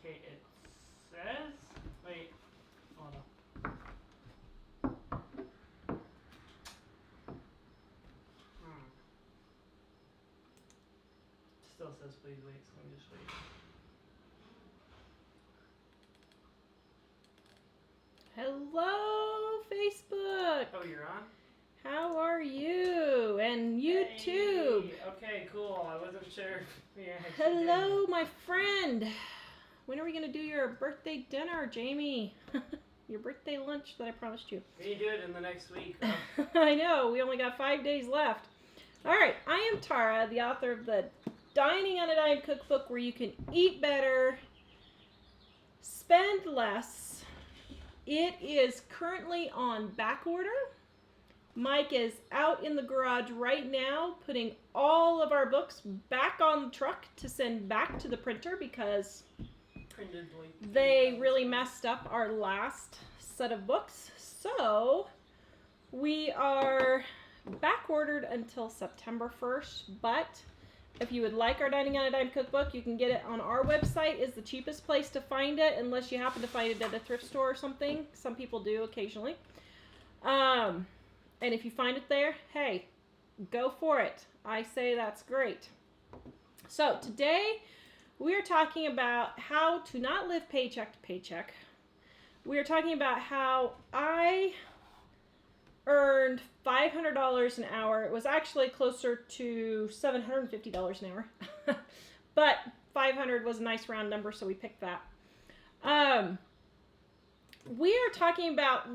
Okay, it says... Wait, hold on. Still says please wait, so let me just wait. Hello, Facebook. Oh, you're on? How are you? And YouTube. Hey, okay, cool. I wasn't sure. Yeah, Hello, my friend. When are we going to do your birthday dinner, Jamie? Your birthday lunch that I promised you. We do it in the next week. I know. We only got 5 days left. All right. I am Tara, the author of the Dining on a Dime cookbook where you can eat better, spend less. It is currently on back order. Mike is out in the garage right now putting all of our books back on the truck to send back to the printer because they really messed up our last set of books. So we are back ordered until September 1st, but if you would like our Dining on a Dime cookbook, you can get it on our website. Is the cheapest place to find it, unless you happen to find it at a thrift store or something. Some people do occasionally. And if you find it there, hey, go for it. I say that's great. So today we are talking about how to not live paycheck to paycheck. We are talking about how I earned $500 an hour. It was actually closer to $750 an hour. But 500 was a nice round number, so we picked that. We are talking about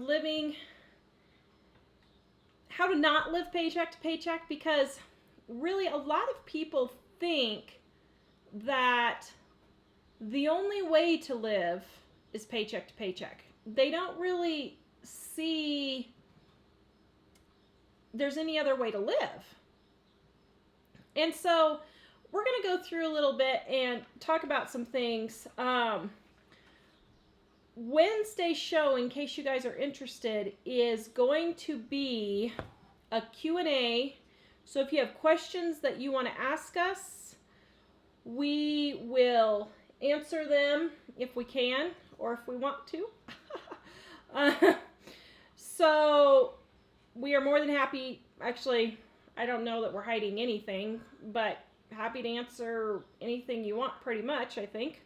how to not live paycheck to paycheck, because really a lot of people think that the only way to live is paycheck to paycheck. They don't really see there's any other way to live. And so we're going to go through a little bit and talk about some things. Wednesday's show, in case you guys are interested, is going to be a Q&A. So if you have questions that you want to ask us, we will answer them if we can or if we want to. So we are more than happy. Actually, I don't know that we're hiding anything, but happy to answer anything you want pretty much, I think.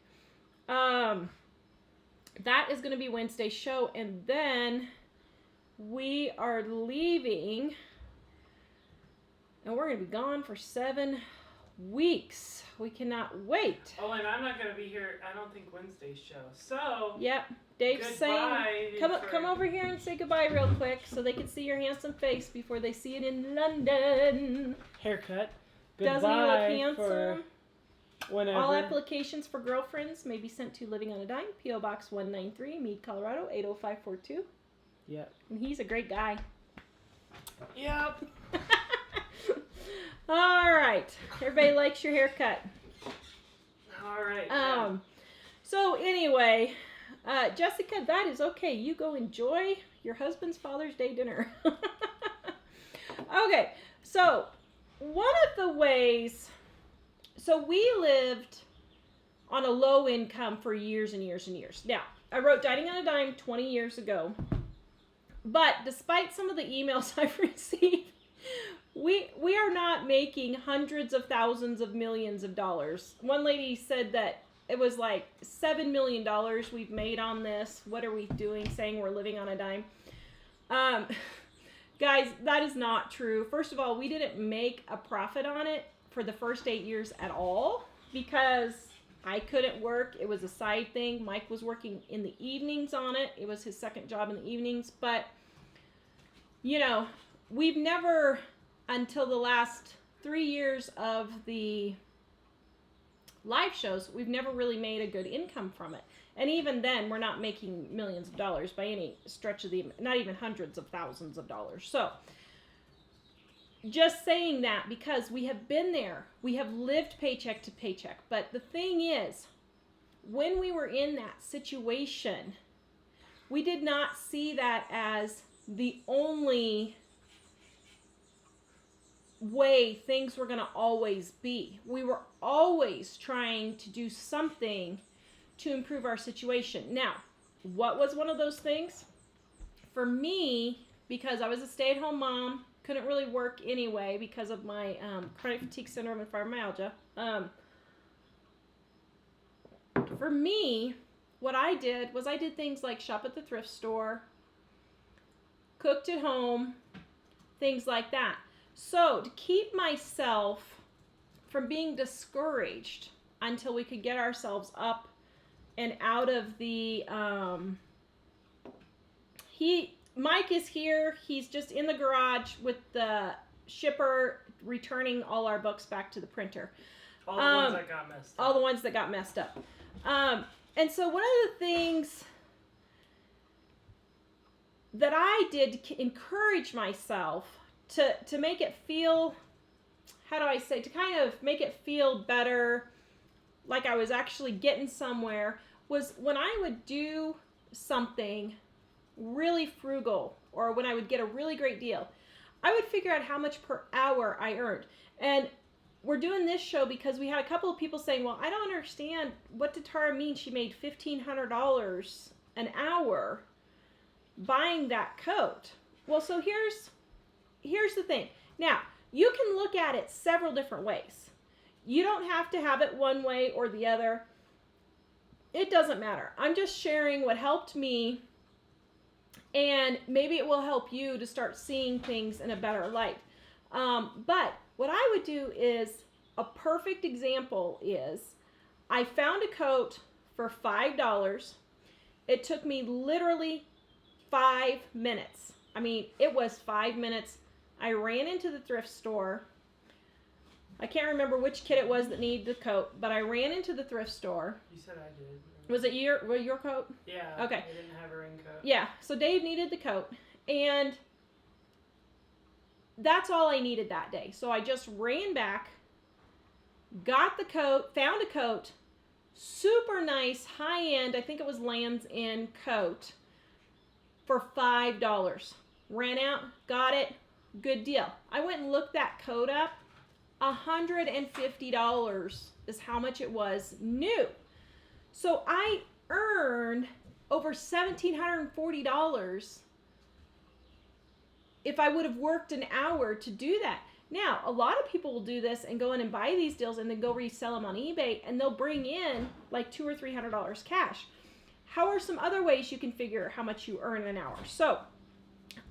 That is going to be Wednesday's show, and then we are leaving, and we're going to be gone for 7 weeks. We cannot wait. Oh, and I'm not going to be here, I don't think, Wednesday's show. So, yep, Dave's saying, come over here and say goodbye real quick so they can see your handsome face before they see it in London. Haircut. Doesn't he look handsome? Whenever. All applications for girlfriends may be sent to Living on a Dime, P.O. Box 193, Meade, Colorado, 80542. Yep. And he's a great guy. Yep. All right. Everybody likes your haircut. All right. So anyway, Jessica, that is okay. You go enjoy your husband's Father's Day dinner. Okay. So one of the ways... So we lived on a low income for years and years and years. Now, I wrote Dining on a Dime 20 years ago. But despite some of the emails I've received, we are not making hundreds of thousands of millions of dollars. One lady said that it was like $7 million we've made on this. What are we doing saying we're living on a dime? Guys, that is not true. First of all, we didn't make a profit on it for the first 8 years at all because I couldn't work. It was a side thing. Mike was working in the evenings on it. It was his second job in the evenings. But, you know, we've never, until the last 3 years of the live shows, we've never really made a good income from it. And even then, we're not making millions of dollars by any stretch of the, not even hundreds of thousands of dollars. So, just saying that because we have been there. We have lived paycheck to paycheck. But the thing is, when we were in that situation, we did not see that as the only way things were going to always be. We were always trying to do something to improve our situation. Now, what was one of those things? For me, because I was a stay-at-home mom, couldn't really work anyway because of my chronic fatigue syndrome and fibromyalgia. For me, what I did was I did things like shop at the thrift store, cooked at home, things like that. So to keep myself from being discouraged until we could get ourselves up and out of the, Mike is here. He's just in the garage with the shipper returning all our books back to the printer. All the ones that got messed up. All the ones that got messed up. And so one of the things that I did to encourage myself to make it feel, how do I say, to kind of make it feel better, like I was actually getting somewhere, was when I would do something really frugal, or when I would get a really great deal, I would figure out how much per hour I earned. And we're doing this show because we had a couple of people saying, well, I don't understand, what did Tara mean she made $1,500 an hour buying that coat? Well, so here's the thing. Now, you can look at it several different ways. You don't have to have it one way or the other. It doesn't matter. I'm just sharing what helped me, and maybe it will help you to start seeing things in a better light. But what I would do is, a perfect example is, I found a coat for $5. It took me literally 5 minutes. I mean, it was 5 minutes. I ran into the thrift store. I can't remember which kid it was that needed the coat, but I ran into the thrift store. You said I did. Was it your coat? Yeah. Okay. I didn't have a raincoat. Yeah. So Dave needed the coat, and that's all I needed that day. So I just ran back, got the coat, found a coat, super nice, high end, I think it was Land's End coat, for $5. Ran out, got it, good deal. I went and looked that coat up. $150 is how much it was new. So I earned over $1,740 if I would have worked an hour to do that. Now, a lot of people will do this and go in and buy these deals and then go resell them on eBay, and they'll bring in like $200 or $300 cash. How are some other ways you can figure how much you earn an hour? So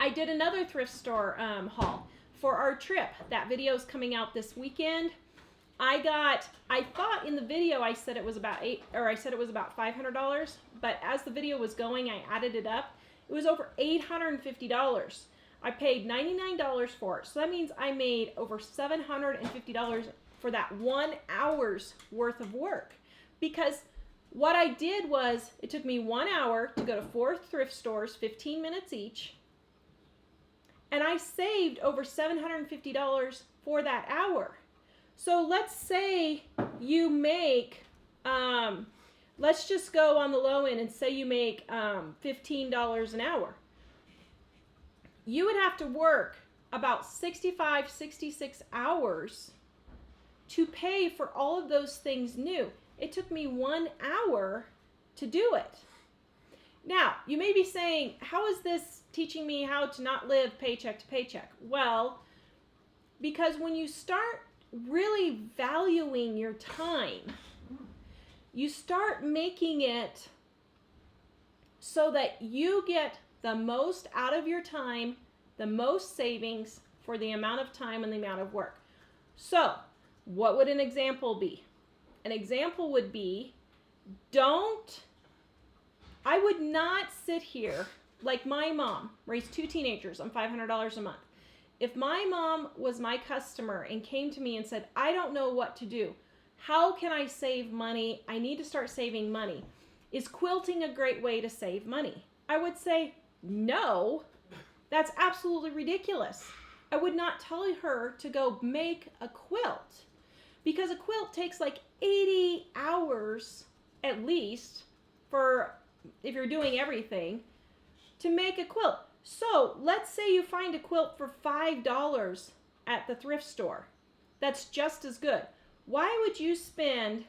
I did another thrift store haul for our trip. That video is coming out this weekend. I thought in the video I said it was about $500, but as the video was going, I added it up. It was over $850. I paid $99 for it. So that means I made over $750 for that 1 hour's worth of work. Because what I did was, it took me 1 hour to go to 4 thrift stores, 15 minutes each, and I saved over $750 for that hour. So let's say you make, let's just go on the low end and say you make $15 an hour. You would have to work about 65, 66 hours to pay for all of those things new. It took me 1 hour to do it. Now, you may be saying, how is this teaching me how to not live paycheck to paycheck? Well, because when you start really valuing your time, you start making it so that you get the most out of your time, the most savings for the amount of time and the amount of work. So, what would an example be? An example would be, I would not sit here like my mom raised 2 teenagers on $500 a month. If my mom was my customer and came to me and said, I don't know what to do, how can I save money? I need to start saving money. Is quilting a great way to save money? I would say, no, that's absolutely ridiculous. I would not tell her to go make a quilt, because a quilt takes like 80 hours at least, for if you're doing everything, to make a quilt. So let's say you find a quilt for $5 at the thrift store. That's just as good. Why would you spend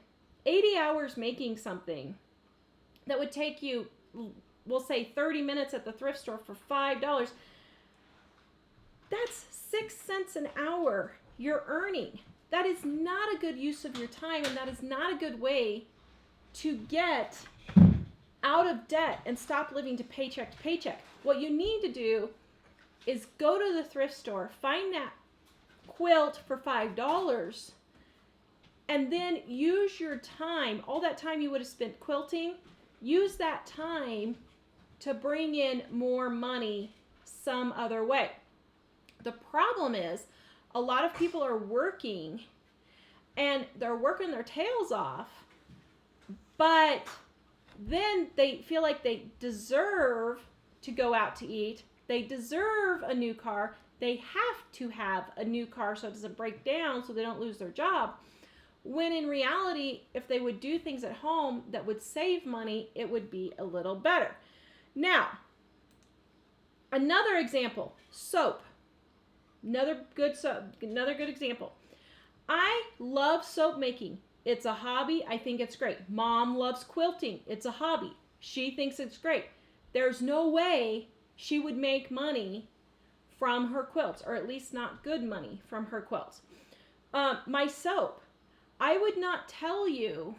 80 hours making something that would take you, we'll say 30 minutes at the thrift store for $5, that's 6 cents an hour you're earning. That is not a good use of your time, and that is not a good way to get out of debt and stop living to paycheck. What you need to do is go to the thrift store, find that quilt for $5, and then use your time, all that time you would have spent quilting, use that time to bring in more money some other way. The problem is a lot of people are working and they're working their tails off, but then they feel like they deserve to go out to eat. They deserve a new car. They have to have a new car so it doesn't break down, so they don't lose their job. When in reality, if they would do things at home that would save money, it would be a little better. Now, another example, soap. Another good example. I love soap making. It's a hobby. I think it's great. Mom loves quilting. It's a hobby. She thinks it's great. There's no way she would make money from her quilts, or at least not good money from her quilts. My soap. I would not tell you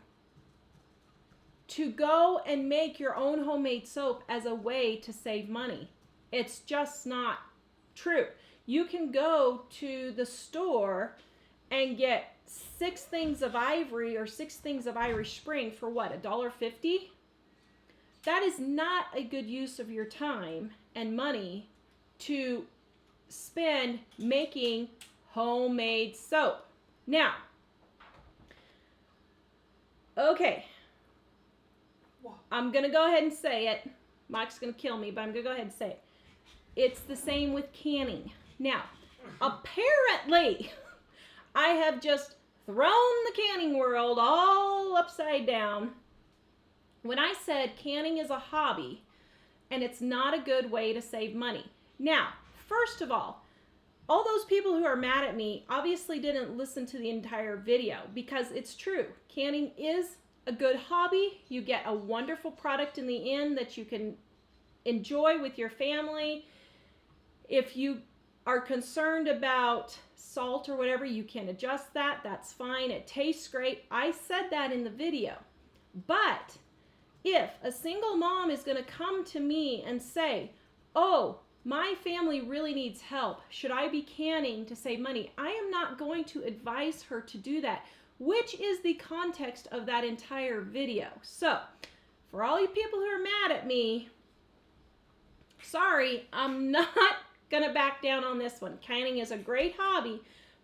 to go and make your own homemade soap as a way to save money. It's just not true. You can go to the store and get 6 things of ivory or 6 things of Irish Spring for what, $1.50? That is not a good use of your time and money to spend making homemade soap. Now, okay, I'm going to go ahead and say it. Mike's going to kill me, but I'm going to go ahead and say it. It's the same with canning. Now, apparently, I have just thrown the canning world all upside down when I said canning is a hobby and it's not a good way to save money. Now, first of all those people who are mad at me obviously didn't listen to the entire video, because it's true. Canning is a good hobby. You get a wonderful product in the end that you can enjoy with your family. If you are concerned about salt or whatever, you can adjust that. That's fine. It tastes great. I said that in the video. But if a single mom is going to come to me and say, oh, my family really needs help, should I be canning to save money? I am not going to advise her to do that, which is the context of that entire video. So, for all you people who are mad at me, sorry, I'm not going to back down on this one. Canning is a great hobby,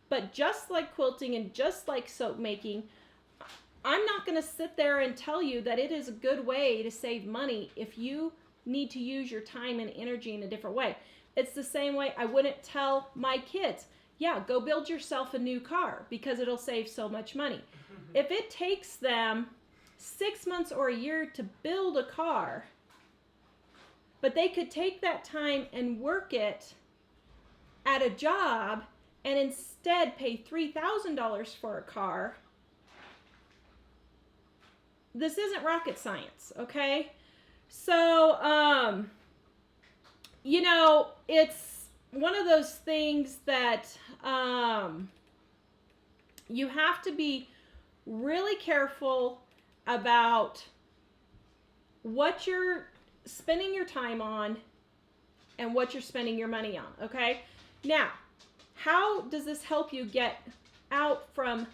but just like quilting and just like soap making, I'm not going to sit there and tell you that it is a good way to save money if you need to use your time and energy in a different way. It's the same way I wouldn't tell my kids, yeah, go build yourself a new car because it'll save so much money. If it takes them 6 months or a year to build a car, but they could take that time and work it at a job and instead pay $3,000 for a car, this isn't rocket science, okay? So, it's one of those things that you have to be really careful about what you're spending your time on and what you're spending your money on, okay? Now, how does this help you get out from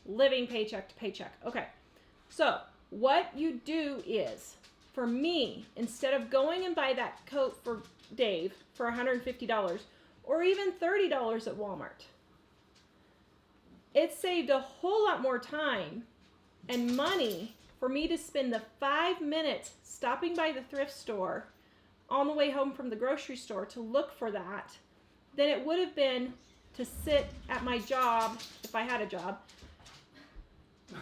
living paycheck to paycheck? Okay, so what you do is, for me, instead of going and buy that coat for Dave for $150 or even $30 at Walmart, it saved a whole lot more time and money for me to spend the 5 minutes stopping by the thrift store on the way home from the grocery store to look for that than it would have been to sit at my job, if I had a job,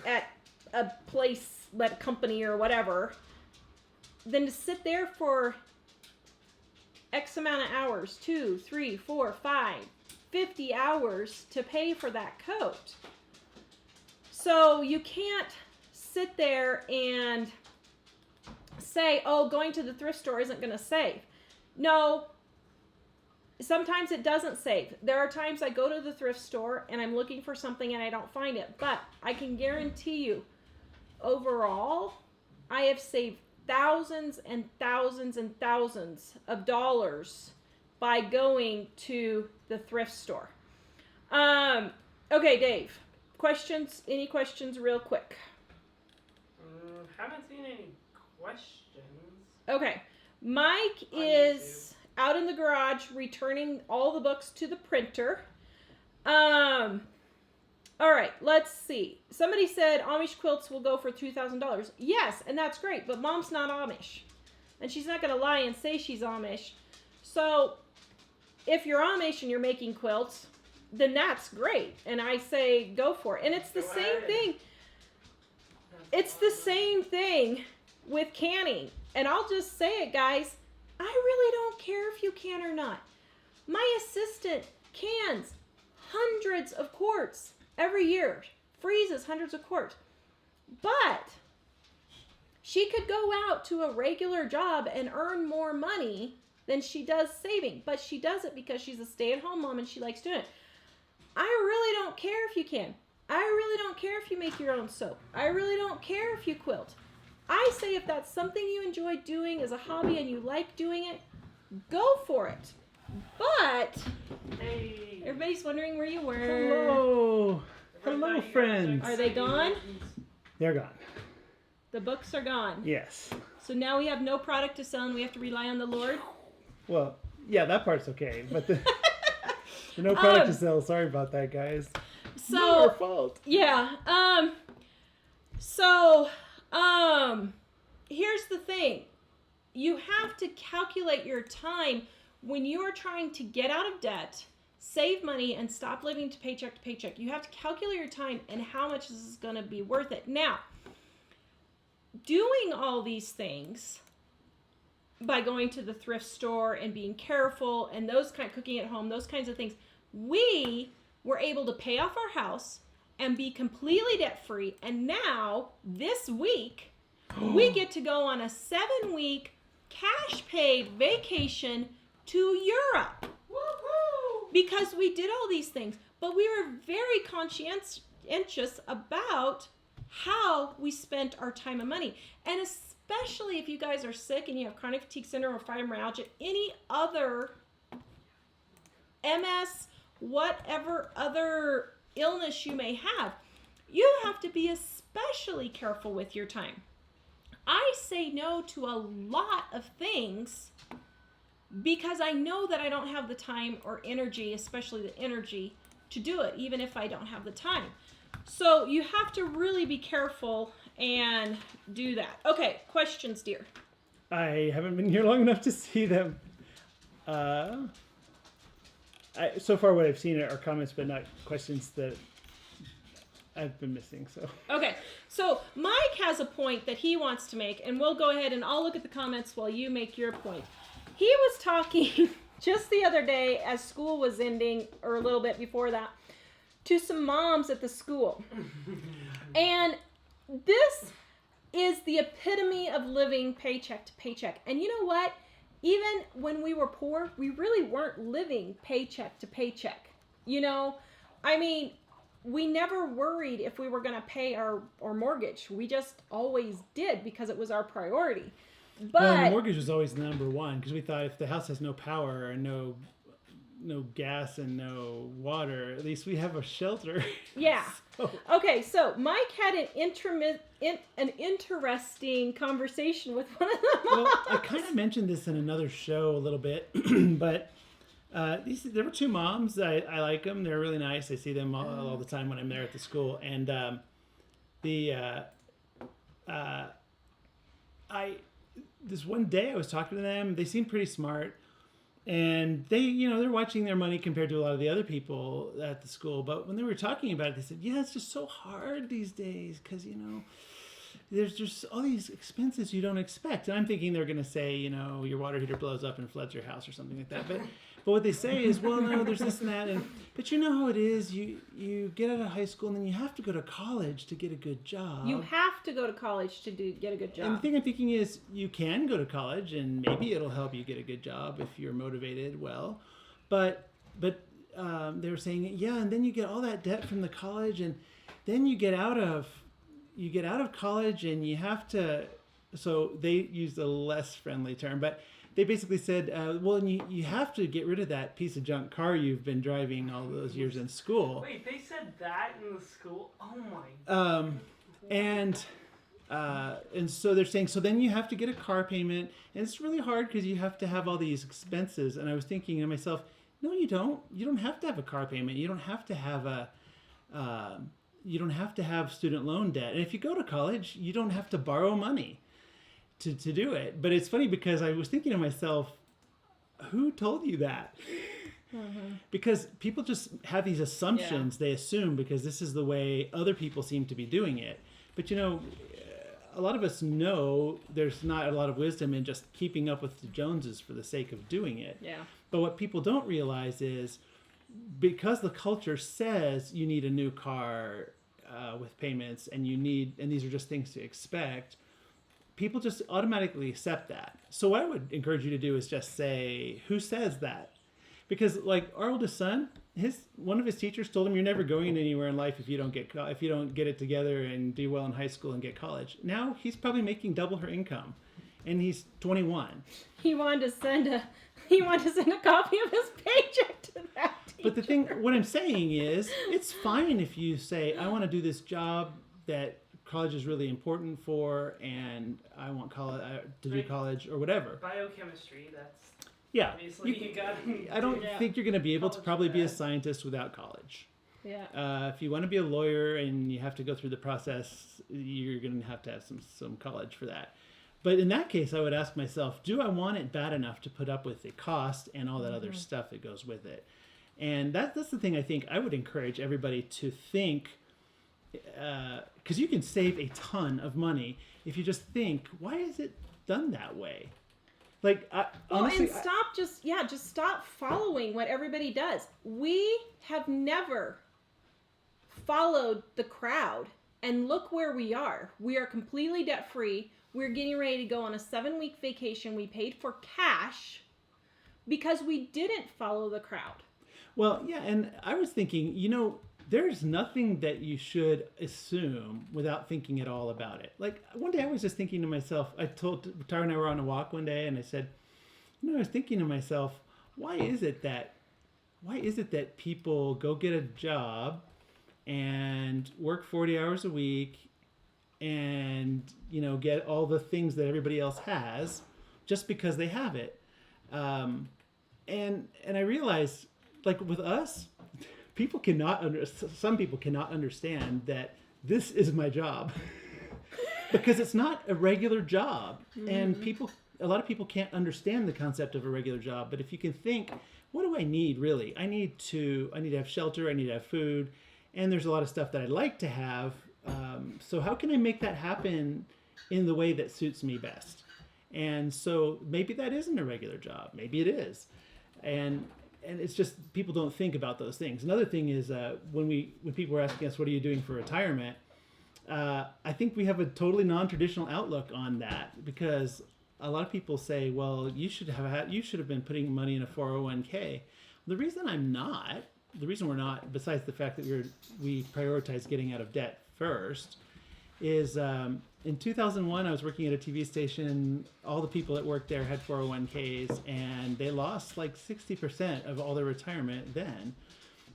at a place, at a company or whatever, than to sit there for X amount of hours, 2, 3, 4, 5, 50 hours to pay for that coat. So you can't sit there and say, oh, going to the thrift store isn't going to save. No, sometimes it doesn't save. There are times I go to the thrift store and I'm looking for something and I don't find it. But I can guarantee you, overall, I have saved thousands and thousands and thousands of dollars by going to the thrift store. Okay, Dave. Questions? Any questions real quick? Haven't seen any questions. Okay. Mike is out in the garage returning all the books to the printer. All right, let's see. Somebody said Amish quilts will go for $2,000. Yes, and that's great, but Mom's not Amish. And she's not going to lie and say she's Amish. So if you're Amish and you're making quilts, then that's great. And I say go for it. And it's the same thing. It's the same thing with canning. And I'll just say it, guys. I really don't care if you can or not. My assistant cans hundreds of quarts every year. Freezes hundreds of quarts. But she could go out to a regular job and earn more money than she does saving. But she does it because she's a stay-at-home mom and she likes doing it. I really don't care if you can. I really don't care if you make your own soap. I really don't care if you quilt. I say if that's something you enjoy doing as a hobby and you like doing it, go for it. But Hey. everybody's wondering where you were. Hello. Hello, friends. Are they gone? They're gone. The books are gone. Yes. So now we have no product to sell and we have to rely on the Lord? Well, yeah, that part's okay. But the no product to sell. Sorry about that, guys. So, Not our fault. Yeah. Here's the thing. You have to calculate your time when you are trying to get out of debt, save money, and stop living to paycheck. You have to calculate your time and how much this is going to be worth it. Now, doing all these things by going to the thrift store and being careful and those kind of cooking at home, those kinds of things, we were able to pay off our house and be completely debt-free. And now, this week, we get to go on a 7-week cash-paid vacation to Europe. Woo-hoo! Because we did all these things. But we were very conscientious about how we spent our time and money. And especially if you guys are sick and you have chronic fatigue syndrome or fibromyalgia, any other MS, whatever other illness you may have, you have to be especially careful with your time. I say no to a lot of things because I know that I don't have the time or energy, especially the energy, to do it, even if I don't have the time. So you have to really be careful and do that. Okay, questions, dear. I haven't been here long enough to see them. So far what I've seen are comments, but not questions that I've been missing. So Okay, so Mike has a point that he wants to make, and we'll go ahead and I'll look at the comments while you make your point. He was talking just the other day as school was ending, or a little bit before that, to some moms at the school. And this is the epitome of living paycheck to paycheck. And you know what? Even when we were poor, we really weren't living paycheck to paycheck. You know, I mean, we never worried if we were going to pay our mortgage. We just always did because it was our priority. But well, the mortgage was always number one because we thought if the house has no power and no gas and no water, at least we have a shelter. Yeah. So. Okay, so Mike had an interesting conversation with one of the moms. Well, I kind of mentioned this in another show a little bit, but there were two moms. I like them. They're really nice. I see them all the time when I'm there at the school. And this one day I was talking to them. They seemed pretty smart. And they're watching their money compared to a lot of the other people at the school. But when they were talking about it, they said, yeah, it's just so hard these days because, there's just all these expenses you don't expect. And I'm thinking they're going to say, your water heater blows up and floods your house or something like that. But what they say is, well, no, there's this and that, but you know how it is. You get out of high school and then you have to go to college to get a good job. You have to go to college to get a good job. And the thing I'm thinking is, you can go to college and maybe it'll help you get a good job if you're motivated well. But they were saying, yeah, and then you get all that debt from the college, and then you get out of college and you have to. So they used a less friendly term, but they basically said, well, and you have to get rid of that piece of junk car you've been driving all those years in school. Wait, they said that in the school? Oh my. And so they're saying, so then you have to get a car payment, and it's really hard because you have to have all these expenses. And I was thinking to myself, no, you don't. You don't have to have a car payment. You don't have to have you don't have to have student loan debt. And if you go to college, you don't have to borrow money to do it. But it's funny because I was thinking to myself, who told you that? Mm-hmm. Because people just have these assumptions they assume because this is the way other people seem to be doing it. But a lot of us know there's not a lot of wisdom in just keeping up with the Joneses for the sake of doing it. Yeah. But what people don't realize is because the culture says you need a new car with payments and these are just things to expect, people just automatically accept that. So what I would encourage you to do is just say, who says that? Because like our oldest son, one of his teachers told him, you're never going anywhere in life if you don't get it together and do well in high school and get college. Now he's probably making double her income, and he's 21. He wanted to send a copy of his paycheck to that teacher. But the thing, what I'm saying is, it's fine if you say, I want to do this job that college is really important for, and I want to do college or whatever. Biochemistry, that's... Yeah. Obviously, you got... I don't think you're going to be able to probably be a scientist without college. Yeah. If you want to be a lawyer and you have to go through the process, you're going to have some college for that. But in that case, I would ask myself, do I want it bad enough to put up with the cost and all that other stuff that goes with it? And that's the thing I think I would encourage everybody to think, because you can save a ton of money if you just think, why is it done that way? Like, honestly, just stop following what everybody does. We have never followed the crowd, and look where we are. We are completely debt free. We're getting ready to go on a 7-week vacation. We paid for cash because we didn't follow the crowd. Well, yeah, and I was thinking, there's nothing that you should assume without thinking at all about it. Like one day I was just thinking to myself, I told Tara and I were on a walk one day, and I said, I was thinking to myself, why is it that people go get a job and work 40 hours a week and, get all the things that everybody else has just because they have it. And I realized, like with us, some people cannot understand that this is my job because it's not a regular job. Mm-hmm. And a lot of people can't understand the concept of a regular job. But if you can think, what do I need really? I need to have shelter. I need to have food. And there's a lot of stuff that I'd like to have. So how can I make that happen in the way that suits me best? And so maybe that isn't a regular job. Maybe it is. And it's just people don't think about those things. Another thing is when people were asking us, what are you doing for retirement? I think we have a totally non-traditional outlook on that, because a lot of people say, well, you should have been putting money in a 401k. The reason we're not, besides the fact that we prioritize getting out of debt first, is in 2001, I was working at a TV station. All the people that worked there had 401ks, and they lost like 60% of all their retirement then.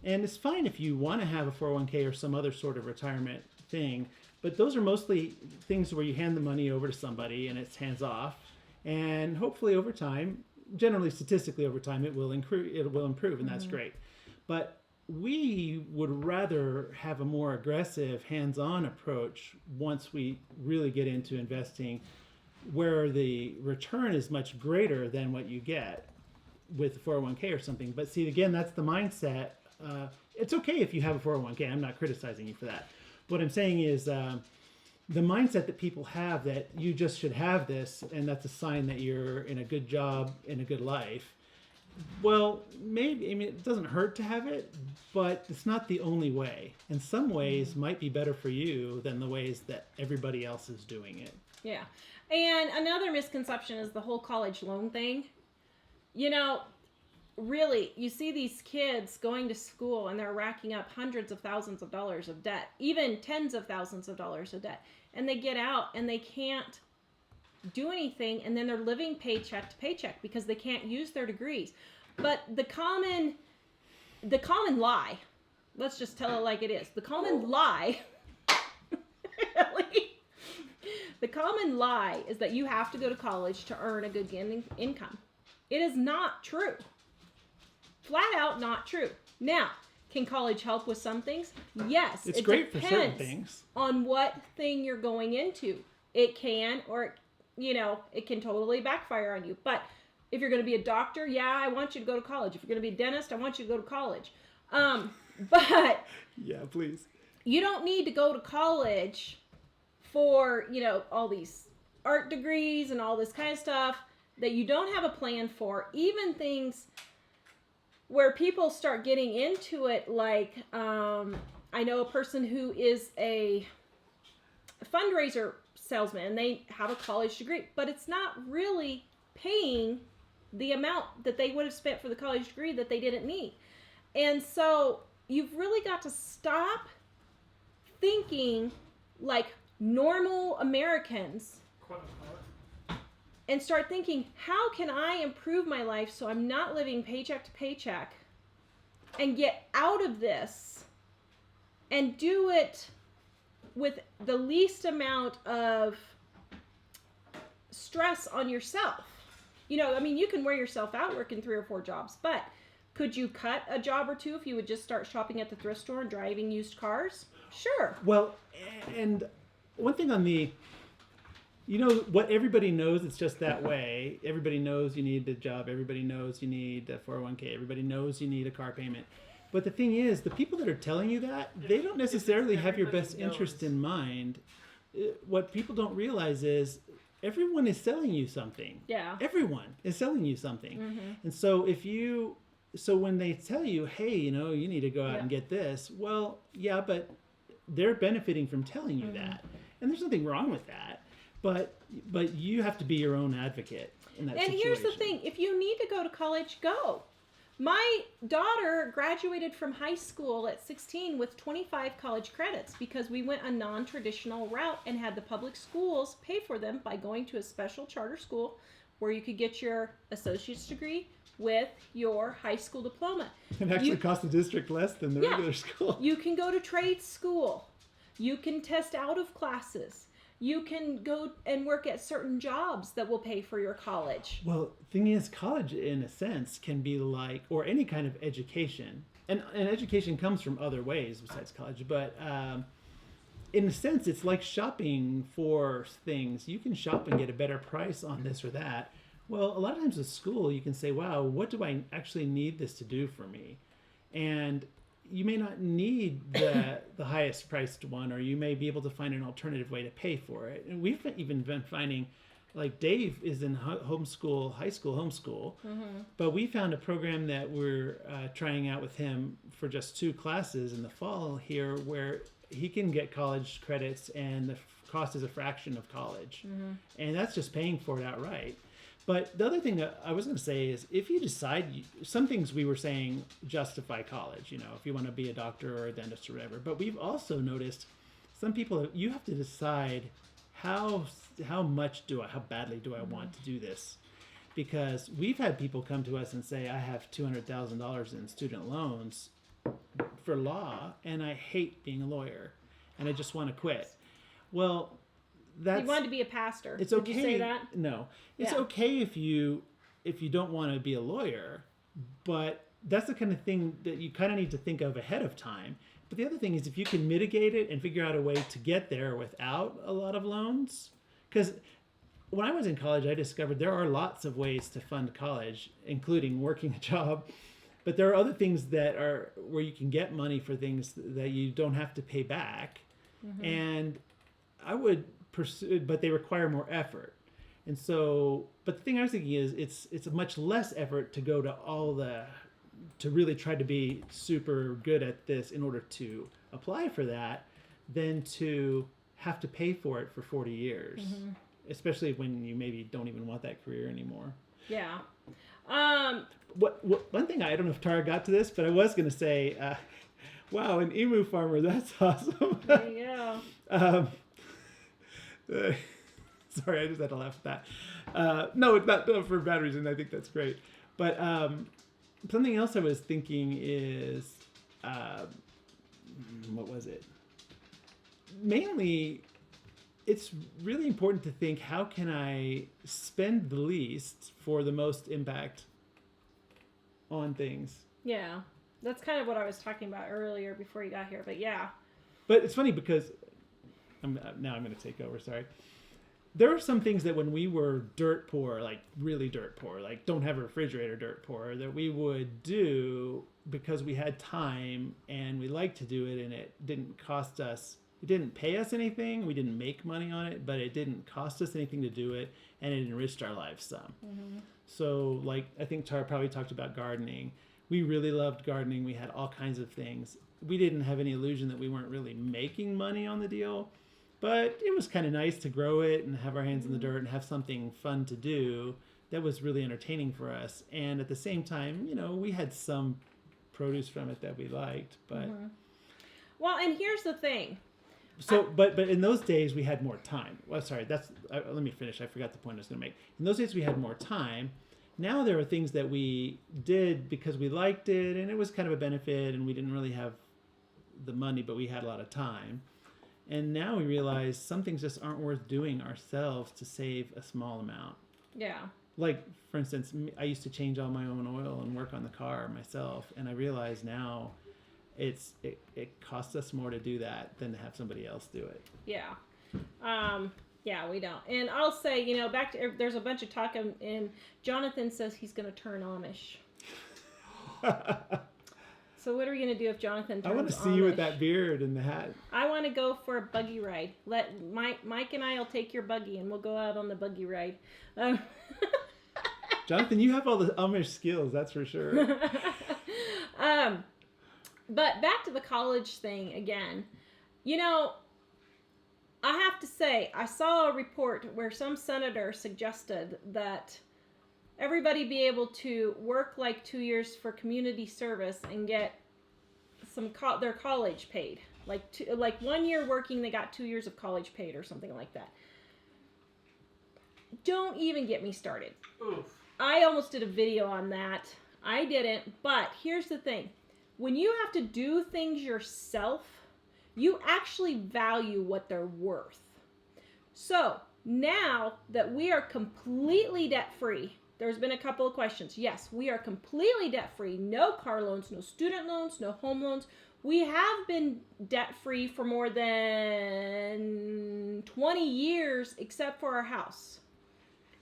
And it's fine if you want to have a 401k or some other sort of retirement thing, but those are mostly things where you hand the money over to somebody and it's hands off. And hopefully over time, generally statistically over time, it will improve, and that's great. But we would rather have a more aggressive, hands-on approach once we really get into investing, where the return is much greater than what you get with 401k or something. But see, again, that's the mindset. It's okay if you have a 401k. I'm not criticizing you for that. What I'm saying is the mindset that people have, that you just should have this, and that's a sign that you're in a good job, in a good life, Well, maybe. I mean, it doesn't hurt to have it, but it's not the only way. And some ways might be better for you than the ways that everybody else is doing it. Yeah. And another misconception is the whole college loan thing. You know, really, you see these kids going to school and they're racking up hundreds of thousands of dollars of debt, even tens of thousands of dollars of debt. And they get out and they can't do anything, and then they're living paycheck to paycheck because they can't use their degrees. But the common lie, let's just tell it like it is. The common lie, really, the common lie is that you have to go to college to earn a good income. It is not true. Flat out not true. Now, can college help with some things? Yes. It's great for certain things. On what thing you're going into. It can, or it can totally backfire on you. But if you're going to be a doctor, yeah, I want you to go to college. If you're going to be a dentist, I want you to go to college. But yeah, please. You don't need to go to college for, all these art degrees and all this kind of stuff that you don't have a plan for. Even things where people start getting into it, like I know a person who is a fundraiser salesman, and they have a college degree, but it's not really paying the amount that they would have spent for the college degree that they didn't need. And so you've really got to stop thinking like normal Americans, quote unquote, and start thinking, how can I improve my life so I'm not living paycheck to paycheck, and get out of this and do it with the least amount of stress on yourself. You can wear yourself out working 3 or 4 jobs, but could you cut a job or two if you would just start shopping at the thrift store and driving used cars? Sure. Well, and one thing on the, what everybody knows, it's just that way. Everybody knows you need a job. Everybody knows you need a 401k. Everybody knows you need a car payment. But the thing is, the people that are telling you that, they don't necessarily have your best interest in mind. What people don't realize is everyone is selling you something. Yeah. Everyone is selling you something. Mm-hmm. And so so when they tell you, hey, you need to go out and get this, well, yeah, but they're benefiting from telling you that. And there's nothing wrong with that. But you have to be your own advocate in that situation. And here's the thing, if you need to go to college, go. My daughter graduated from high school at 16 with 25 college credits because we went a non-traditional route and had the public schools pay for them by going to a special charter school where you could get your associate's degree with your high school diploma. It actually cost the district less than the regular school. You can go to trade school. You can test out of classes. You can go and work at certain jobs that will pay for your college. Well, thing is, college, in a sense, can be like, or any kind of education. And education comes from other ways besides college. But in a sense, it's like shopping for things. You can shop and get a better price on this or that. Well, a lot of times with school, you can say, wow, what do I actually need this to do for me? And you may not need the highest priced one, or you may be able to find an alternative way to pay for it. And we've even been finding, like Dave is in high school homeschool, but we found a program that we're trying out with him for just 2 classes in the fall here, where he can get college credits and the cost is a fraction of college. And that's just paying for it outright. But the other thing that I was going to say is, if you decide, some things we were saying justify college, if you want to be a doctor or a dentist or whatever. But we've also noticed some people, you have to decide how badly do I want to do this? Because we've had people come to us and say, I have $200,000 in student loans for law, and I hate being a lawyer, and I just want to quit. Well, you wanted to be a pastor. It's okay. Did you say that? No. It's okay if you don't want to be a lawyer, but that's the kind of thing that you kind of need to think of ahead of time. But the other thing is, if you can mitigate it and figure out a way to get there without a lot of loans, because when I was in college, I discovered there are lots of ways to fund college, including working a job. But there are other things that are where you can get money for things that you don't have to pay back. And I would pursue, but they require more effort. And so, but the thing I was thinking is it's a much less effort to go to to really try to be super good at this in order to apply for that than to have to pay for it for 40 years, especially when you maybe don't even want that career anymore. Yeah. One thing, I don't know if Tara got to this, but I was going to say, wow, an emu farmer, that's awesome. There you go. Sorry, I just had to laugh at that. No, it's not for bad reason. I think that's great. But something else I was thinking is, what was it? Mainly, it's really important to think, how can I spend the least for the most impact on things? Yeah. That's kind of what I was talking about earlier before you got here. But yeah. But it's funny because now I'm going to take over. Sorry. There are some things that when we were dirt poor, like really dirt poor, like don't have a refrigerator dirt poor, that we would do because we had time and we liked to do it, and it didn't cost us, it didn't pay us anything, we didn't make money on it, but it didn't cost us anything to do it, and it enriched our lives some. So like, I think Tara probably talked about gardening. We really loved gardening. We had all kinds of things. We didn't have any illusion that we weren't really making money on the deal. But it was kind of nice to grow it and have our hands in the dirt and have something fun to do that was really entertaining for us. And at the same time, we had some produce from it that we liked. But Well, and here's the thing. So, but in those days we had more time. Well, sorry, let me finish. I forgot the point I was going to make. In those days we had more time. Now there are things that we did because we liked it, and it was kind of a benefit, and we didn't really have the money, but we had a lot of time. And now we realize some things just aren't worth doing ourselves to save a small amount. Yeah. Like, for instance, I used to change all my own oil and work on the car myself. And I realize now it costs us more to do that than to have somebody else do it. Yeah. Yeah, we don't. And I'll say, back to, there's a bunch of talk, and Jonathan says he's going to turn Amish. So what are we going to do if Jonathan turns Amish? I want to see you with that beard and the hat. I want to go for a buggy ride. Let Mike and I will take your buggy, and we'll go out on the buggy ride. Jonathan, you have all the Amish skills, that's for sure. But back to the college thing again. I have to say, I saw a report where some senator suggested that everybody be able to work like 2 years for community service and get their college paid. Like 1 year working, they got 2 years of college paid or something like that. Don't even get me started. Oof. I almost did a video on that. I didn't, but here's the thing. When you have to do things yourself, you actually value what they're worth. So now that we are completely debt-free, there's been a couple of questions. Yes, we are completely debt-free. No car loans, no student loans, no home loans. We have been debt-free for more than 20 years, except for our house.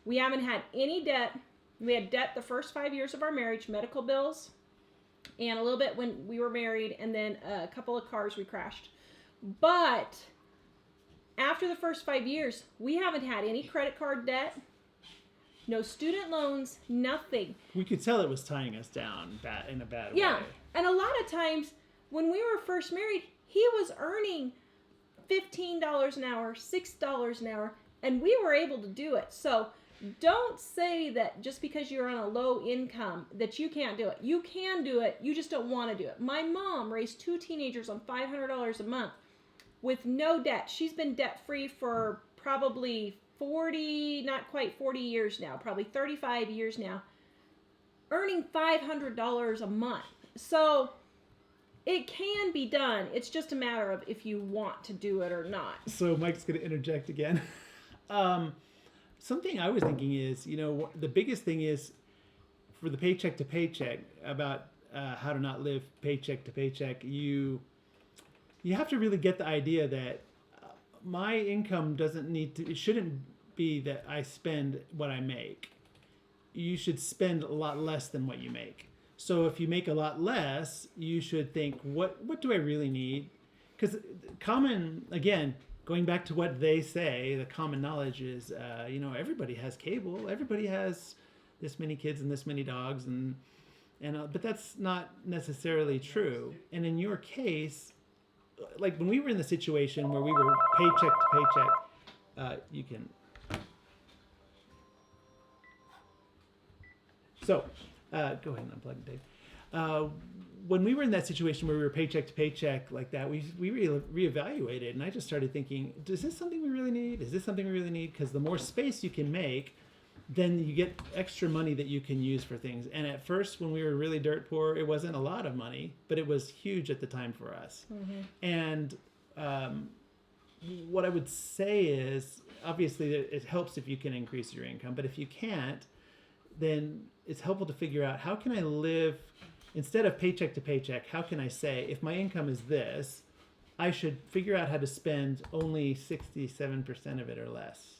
We haven't had any debt. We had debt the first 5 years of our marriage, medical bills, and a little bit when we were married, and then a couple of cars we crashed. But after the first 5 years, we haven't had any credit card debt, no student loans, nothing. We could tell it was tying us down in a bad way. Yeah, and a lot of times when we were first married, he was earning $15 an hour, $6 an hour, and we were able to do it. So don't say that just because you're on a low income that you can't do it. You can do it. You just don't want to do it. My mom raised 2 teenagers on $500 a month with no debt. She's been debt-free for probably 40, not quite 40 years now, probably 35 years now, earning $500 a month. So it can be done. It's just a matter of if you want to do it or not. So Mike's going to interject again. Something I was thinking is, the biggest thing is for the paycheck to paycheck, about how to not live paycheck to paycheck. You have to really get the idea that my income it shouldn't be that I spend what I make. You should spend a lot less than what you make. So if you make a lot going going back to what they say, the common knowledge is, everybody has cable, everybody has this many kids and this many dogs, but that's not necessarily true. And in your case, like when we were in the situation where we were paycheck to paycheck, you can. So, go ahead and unplug it, Dave. When we were in that situation where we were paycheck to paycheck like that, we reevaluated, and I just started thinking, is this something we really need? Is this something we really need? Because the more space you can make, then you get extra money that you can use for things. And at first, when we were really dirt poor, it wasn't a lot of money, but it was huge at the time for us. Mm-hmm. And what I would say is, obviously, it helps if you can increase your income, but if you can't, then it's helpful to figure out, how can I live, instead of paycheck to paycheck, how can I say, if my income is this, I should figure out how to spend only 67% of it or less.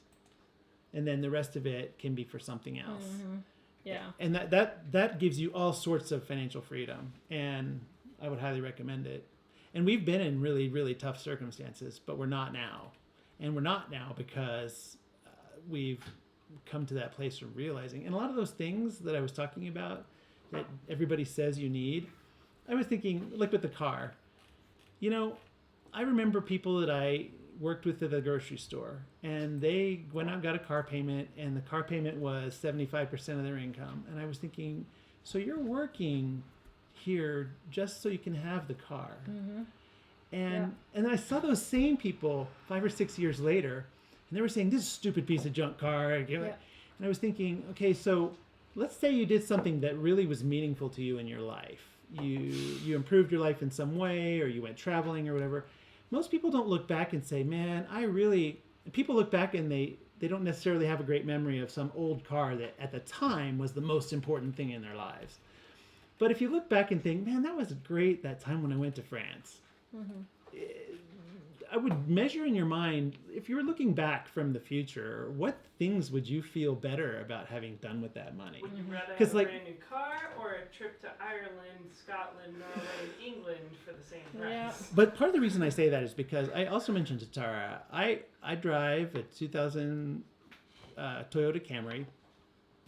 And then the rest of it can be for something else. Mm-hmm. Yeah. And that gives you all sorts of financial freedom. And I would highly recommend it. And we've been in really, really tough circumstances, but we're not now. And we're not now because we've come to that place of realizing. And a lot of those things that I was talking about that everybody says you need, I was thinking, like with the car. I remember people that I worked with at the grocery store, and they went out and got a car payment, and the car payment was 75% of their income. And I was thinking, so you're working here just so you can have the car. Mm-hmm. And I saw those same people 5 or 6 years later, and they were saying, this is a stupid piece of junk car. And I was thinking, okay, so let's say you did something that really was meaningful to you in your life. You improved your life in some way, or you went traveling or whatever. Most people don't look back and say, man, people look back and they don't necessarily have a great memory of some old car that at the time was the most important thing in their lives. But if you look back and think, man, that was great that time when I went to France. Mm-hmm. I would measure in your mind, if you were looking back from the future, what things would you feel better about having done with that money? Would you rather have a brand new car or a trip to Ireland, Scotland, Norway, and England for the same price? Yeah. But part of the reason I say that is because I also mentioned to Tara, I drive a 2000 Toyota Camry.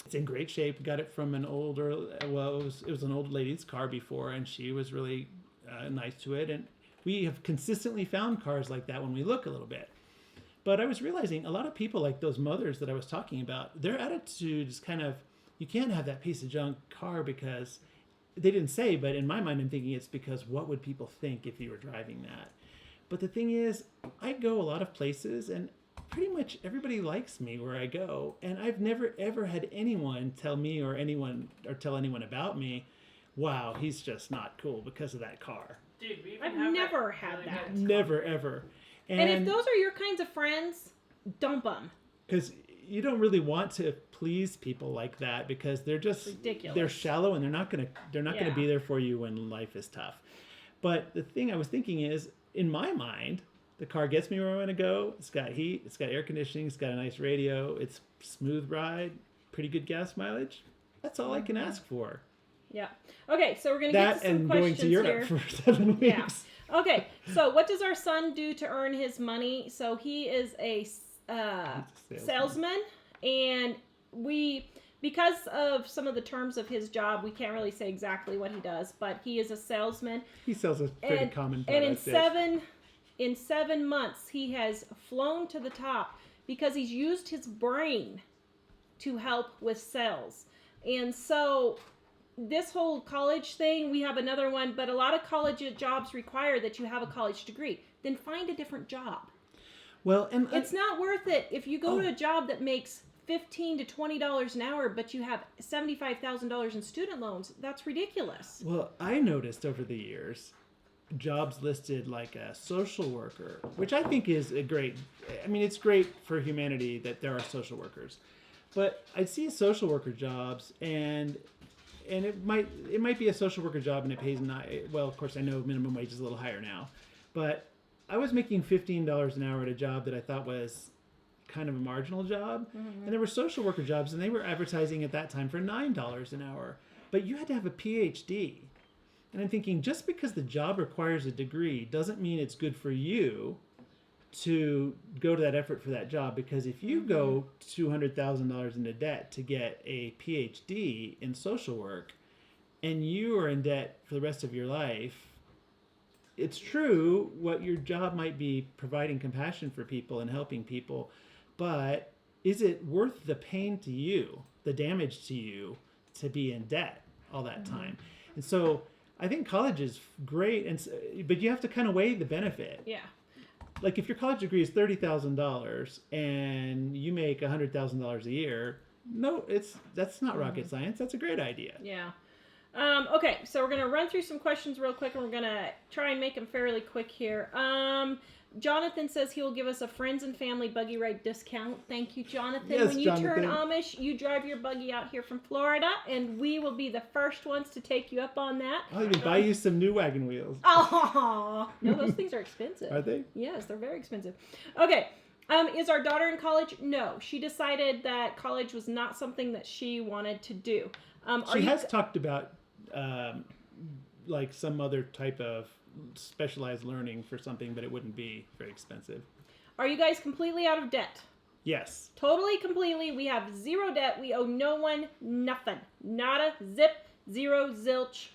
It's in great shape. Got it from it was an old lady's car before, and she was really nice to it. And we have consistently found cars like that when we look a little bit. But I was realizing a lot of people, like those mothers that I was talking about, their attitude is kind of, you can't have that piece of junk car because, they didn't say, but in my mind I'm thinking it's because what would people think if you were driving that? But the thing is, I go a lot of places and pretty much everybody likes me where I go. And I've never ever had anyone tell me or tell anyone about me, wow, he's just not cool because of that car. Dude, I've never had that. Never, ever. And if those are your kinds of friends, dump them. Because you don't really want to please people like that because they're just ridiculous. They're shallow and they're not gonna be there for you when life is tough. But the thing I was thinking is, in my mind, the car gets me where I want to go. It's got heat. It's got air conditioning. It's got a nice radio. It's smooth ride. Pretty good gas mileage. That's all I can ask for. Yeah. Okay, so we're going to get to some questions here. That and going to Europe for 7 weeks. Yeah. Okay, so what does our son do to earn his money? So he is a salesman, and because of some of the terms of his job, we can't really say exactly what he does, but he is a salesman. He sells a pretty common product. And in in 7 months, he has flown to the top because he's used his brain to help with sales. And so this whole college thing, we have another one, but a lot of college jobs require that you have a college degree. Then find a different job. Well, and it's not worth it if you go to a job that makes $15 to $20 an hour, but you have $75,000 in student loans. That's ridiculous. Well, I noticed over the years, jobs listed like a social worker, which I think is it's great for humanity that there are social workers. But I see social worker jobs and it might be a social worker job and it pays of course I know minimum wage is a little higher now, but I was making $15 an hour at a job that I thought was kind of a marginal job. Mm-hmm. And there were social worker jobs and they were advertising at that time for $9 an hour, but you had to have a PhD. And I'm thinking, just because the job requires a degree doesn't mean it's good for you. to go to that effort for that job, because if you go $200,000 into debt to get a PhD in social work and you are in debt for the rest of your life, it's true what your job might be providing compassion for people and helping people, but is it worth the pain to you, the damage to you, to be in debt all that time? And so I think college is great, but you have to kind of weigh the benefit. Yeah. Like if your college degree is $30,000 and you make $100,000 a year, no, that's not rocket science. That's a great idea. Yeah. Okay, so we're going to run through some questions real quick, and we're going to try and make them fairly quick here. Jonathan says he will give us a friends and family buggy ride discount. Thank you, Jonathan. Yes, when you Jonathan. turn Amish, you drive your buggy out here from Florida, and we will be the first ones to take you up on that. I'll even buy you some new wagon wheels. Oh, no, those things are expensive. Are they? Yes, they're very expensive. Okay. Is our daughter in college? No. She decided that college was not something that she wanted to do. She has talked about like some other type of specialized learning for something, but it wouldn't be very expensive. Are you guys completely out of debt? Yes. Totally, completely. We have zero debt. We owe no one nothing. Nada, zip, zero, zilch.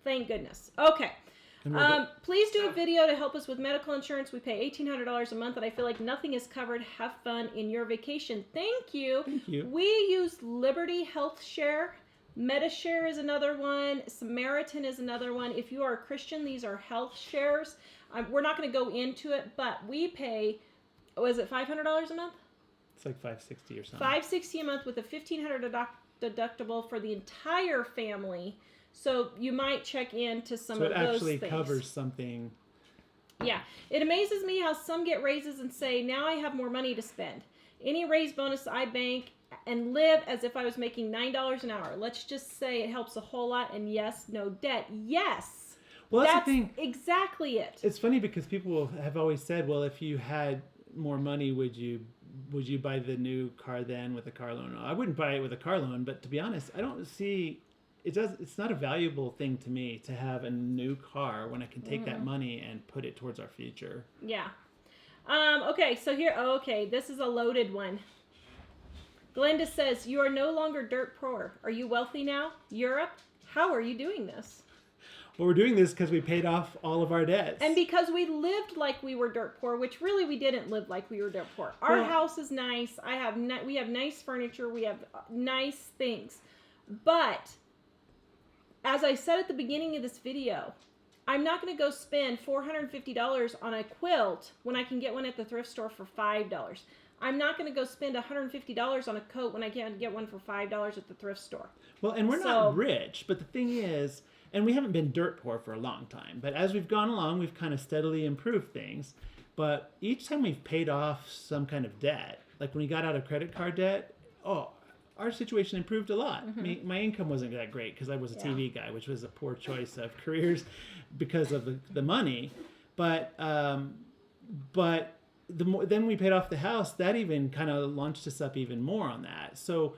Thank goodness. Okay. Please do a video to help us with medical insurance. We pay $1,800 a month, and I feel like nothing is covered. Have fun in your vacation. Thank you. Thank you. We use Liberty Health Share. MediShare is another one. Samaritan is another one. If you are a Christian, these are health shares. We're not going to go into it, but we pay, was it $500 a month? It's like $560 or something. $560 a month with a $1,500 deductible for the entire family. So you might check into some of those things. So it actually covers something. Yeah. It amazes me how some get raises and say, now I have more money to spend. Any raise bonus I bank and live as if I was making $9 an hour. Let's just say it helps a whole lot, and yes, no debt. Yes. Well, that's the thing. Exactly it. It's funny because people have always said, well, if you had more money, would you buy the new car then with a car loan? I wouldn't buy it with a car loan, but to be honest, I don't see it's not a valuable thing to me to have a new car when I can take that money and put it towards our future. Yeah. Okay, so here, this is a loaded one. Glenda says, you are no longer dirt poor. Are you wealthy now? Europe? How are you doing this? Well, we're doing this because we paid off all of our debts. And because we lived like we were dirt poor, which really we didn't live like we were dirt poor. Our house is nice. We have nice furniture. We have nice things. But, as I said at the beginning of this video, I'm not going to go spend $450 on a quilt when I can get one at the thrift store for $5. I'm not going to go spend $150 on a coat when I can get one for $5 at the thrift store. Well, and we're not rich, but the thing is, and we haven't been dirt poor for a long time, but as we've gone along, we've kind of steadily improved things. But each time we've paid off some kind of debt, like when we got out of credit card debt, our situation improved a lot. My income wasn't that great because I was a TV guy, which was a poor choice of careers because of the money. But then we paid off the house. That even kind of launched us up even more on that. So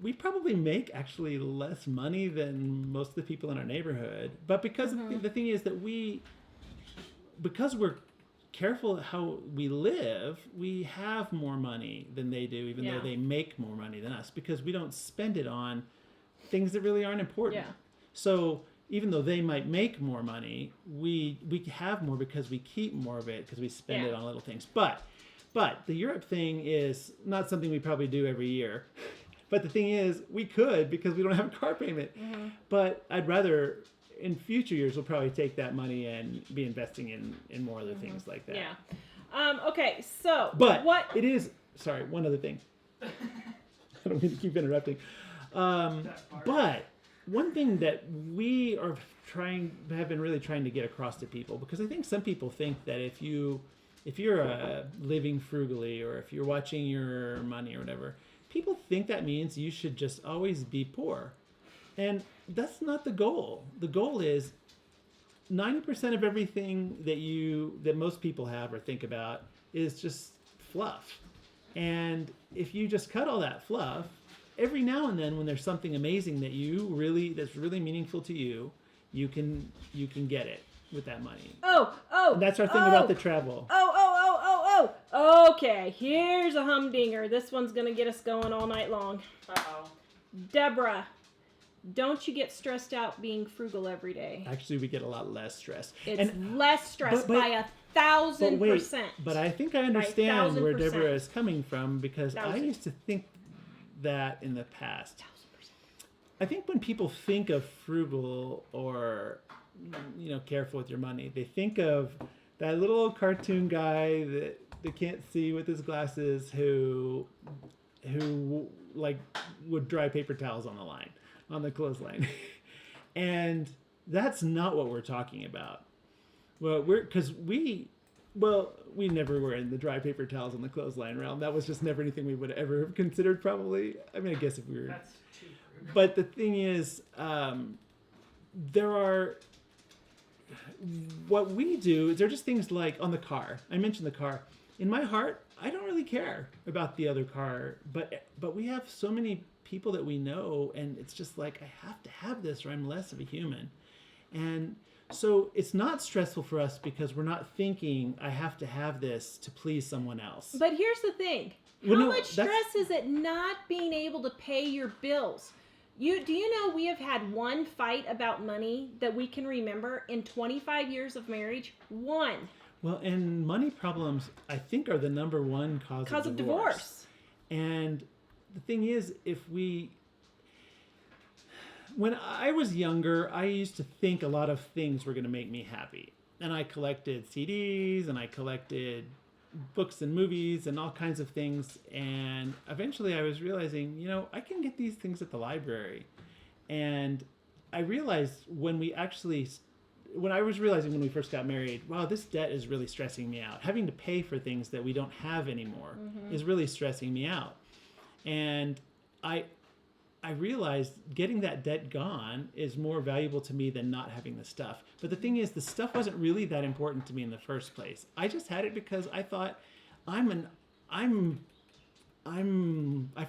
we probably make actually less money than most of the people in our neighborhood. But because the thing is that because we're careful how we live, we have more money than they do, even though they make more money than us, because we don't spend it on things that really aren't important. Yeah. So even though they might make more money, we have more because we keep more of it because we spend it on little things. But the Europe thing is not something we probably do every year. But the thing is, we could because we don't have a car payment. But I'd rather, in future years, we'll probably take that money and be investing in more other things like that. Yeah. Okay, so. But it is, sorry, one other thing. I don't mean to keep interrupting. But one thing that we have been really trying to get across to people, because I think some people think that if you're living frugally, or if you're watching your money or whatever, people think that means you should just always be poor. And that's not the goal. The goal is 90% of everything that most people have or think about is just fluff. And if you just cut all that fluff, every now and then when there's something amazing that's really meaningful to you, you can get it with that money. And that's our thing about the travel. Okay, here's a humdinger. This one's going to get us going all night long. Uh-oh. Deborah, don't you get stressed out being frugal every day? Actually, we get a lot less stress. It's less stress but- by 1,000%. But I think I understand where 1,000%. Deborah is coming from, because I 1,000. used to think that in the past. 1,000%. I think when people think of frugal or, careful with your money, they think of that little old cartoon guy that they can't see with his glasses who like would dry paper towels on the clothesline. And that's not what we're talking about. Well, we never were in the dry paper towels on the clothesline realm. That was just never anything we would ever have considered, probably. I mean, I guess if we were. That's too frugal. But the thing is, what we do, they're just things like on the car. I mentioned the car. In my heart, I don't really care about the other car, but we have so many people that we know, and it's just like, I have to have this or I'm less of a human. And so it's not stressful for us because we're not thinking I have to have this to please someone else. But here's the thing. How much stress is it not being able to pay your bills? Do you know we have had one fight about money that we can remember in 25 years of marriage? One. Well, and money problems, I think, are the number one cause of divorce. And the thing is, when I was younger, I used to think a lot of things were going to make me happy. And I collected CDs and I collected books and movies and all kinds of things. And eventually I was realizing, I can get these things at the library. And I realized when we first got married, wow, this debt is really stressing me out. Having to pay for things that we don't have anymore is really stressing me out. And I realized getting that debt gone is more valuable to me than not having the stuff. But the thing is, the stuff wasn't really that important to me in the first place. I just had it because I thought I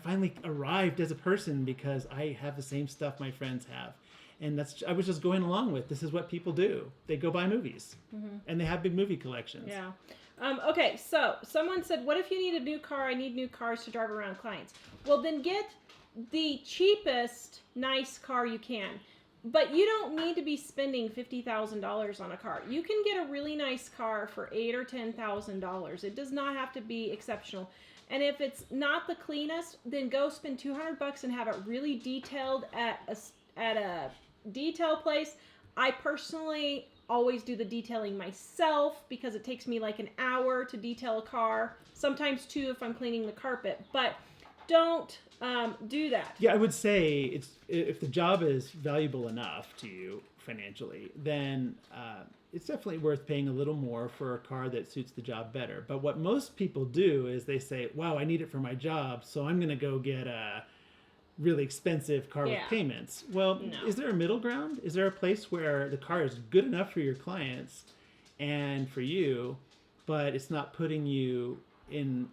finally arrived as a person because I have the same stuff my friends have. And I was just going along with, this is what people do. They go buy movies and they have big movie collections. Yeah. Okay, so someone said, what if you need a new car? I need new cars to drive around clients. Well, then get the cheapest nice car you can. But you don't need to be spending $50,000 on a car. You can get a really nice car for $8,000 or $10,000. It does not have to be exceptional. And if it's not the cleanest, then go spend $200 and have it really detailed at a detail place. I personally always do the detailing myself because it takes me like an hour to detail a car. Sometimes 2 if I'm cleaning the carpet. But don't do that. Yeah, I would say if the job is valuable enough to you financially, then it's definitely worth paying a little more for a car that suits the job better. But what most people do is they say, wow, I need it for my job, so I'm going to go get a really expensive car with payments. Well, No. Is there a middle ground? Is there a place where the car is good enough for your clients and for you, but it's not putting you in